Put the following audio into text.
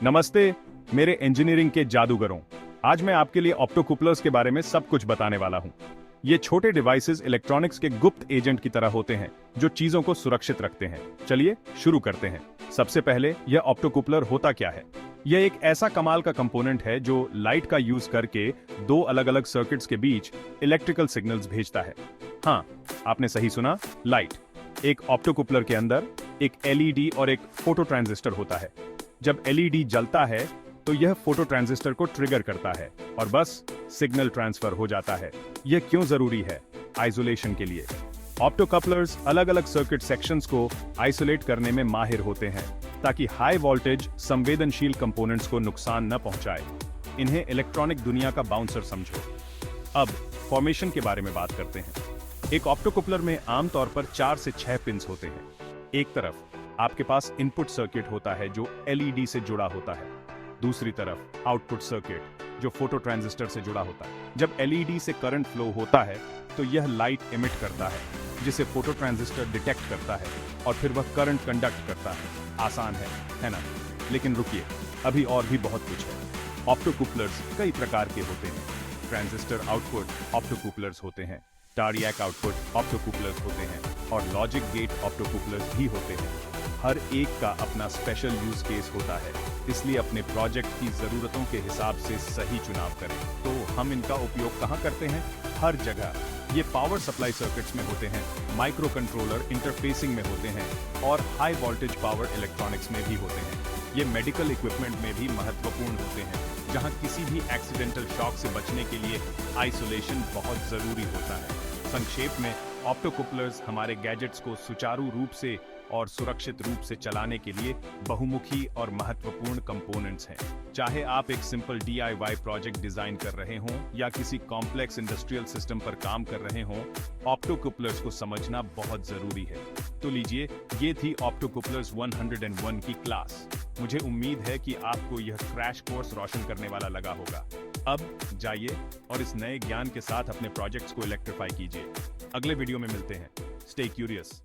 नमस्ते मेरे इंजीनियरिंग के जादूगरों। आज मैं आपके लिए ऑप्टोकूपलर्स के बारे में सब कुछ बताने वाला हूं। ये छोटे डिवाइसेस इलेक्ट्रॉनिक्स के गुप्त एजेंट की तरह होते हैं जो चीजों को सुरक्षित रखते हैं। चलिए शुरू करते हैं। सबसे पहले यह ऑप्टोकूपलर होता क्या है। यह एक ऐसा कमाल का कंपोनेंट है जो लाइट का यूज करके दो अलग अलग सर्किट्स के बीच इलेक्ट्रिकल सिग्नल्स भेजता है। हाँ, आपने सही सुना, लाइट। एक ऑप्टोकूपलर के अंदर एक एलईडी और एक फोटो ट्रांजिस्टर होता है। जब एलईडी जलता है तो यह फोटो ट्रांजिस्टर को ट्रिगर करता है और बस सिग्नल ट्रांसफर हो जाता है। यह क्यों जरूरी है? आइसोलेशन के लिए। ऑप्टोकपलर्स अलग अलग सर्किट सेक्शंस को आइसोलेट करने में माहिर होते हैं ताकि हाई वोल्टेज संवेदनशील कंपोनेंट्स को नुकसान न पहुंचाए। इन्हें इलेक्ट्रॉनिक दुनिया का बाउंसर समझो। अब फॉर्मेशन के बारे में बात करते हैं। एक ऑप्टोकपलर में आमतौर पर 4 से 6 पिंस होते हैं। एक तरफ आपके पास इनपुट सर्किट होता है जो एलईडी से जुड़ा होता है। दूसरी तरफ आउटपुट सर्किट जो फोटो ट्रांजिस्टर से जुड़ा होता है। जब एलईडी से करंट फ्लो होता है तो यह लाइट एमिट करता है जिसे फोटो ट्रांजिस्टर डिटेक्ट करता है और फिर वह करंट कंडक्ट करता है। आसान है ना? लेकिन रुकिए, अभी और भी बहुत कुछ है। ऑप्टोकूपलर्स कई प्रकार के होते हैं। ट्रांजिस्टर आउटपुट ऑप्टोकूपलर्स होते हैं, कार्डियक आउटपुट ऑप्टोकूपलर्स होते हैं और लॉजिक गेट ऑप्टोकूपलर्स भी होते हैं। हर एक का अपना स्पेशल यूज केस होता है, इसलिए अपने प्रोजेक्ट की जरूरतों के हिसाब से सही चुनाव करें। तो हम इनका उपयोग कहाँ करते हैं? हर जगह। ये पावर सप्लाई सर्किट्स में होते हैं, माइक्रो कंट्रोलर इंटरफेसिंग में होते हैं और हाई वोल्टेज पावर इलेक्ट्रॉनिक्स में भी होते हैं। ये मेडिकल इक्विपमेंट में भी महत्वपूर्ण होते हैं जहां किसी भी एक्सीडेंटल शॉक से बचने के लिए आइसोलेशन बहुत जरूरी होता है। संक्षेप में, ऑप्टोकूपलर्स हमारे गैजेट्स को सुचारू रूप से और सुरक्षित रूप से चलाने के लिए बहुमुखी और महत्वपूर्ण कंपोनेंट्स हैं। चाहे आप एक सिंपल DIY प्रोजेक्ट डिजाइन कर रहे हों या किसी कॉम्प्लेक्स इंडस्ट्रियल सिस्टम पर काम कर रहे हों, ऑप्टोकूपलर्स को समझना बहुत जरूरी है। तो लीजिए, ये थी ऑप्टोकूपलर्स 101 की क्लास। मुझे उम्मीद है कि आपको यह क्रैश कोर्स रोशन करने वाला लगा होगा। अब जाइए और इस नए ज्ञान के साथ अपने प्रोजेक्ट्स को इलेक्ट्रीफाई कीजिए। अगले वीडियो में मिलते हैं। Stay curious.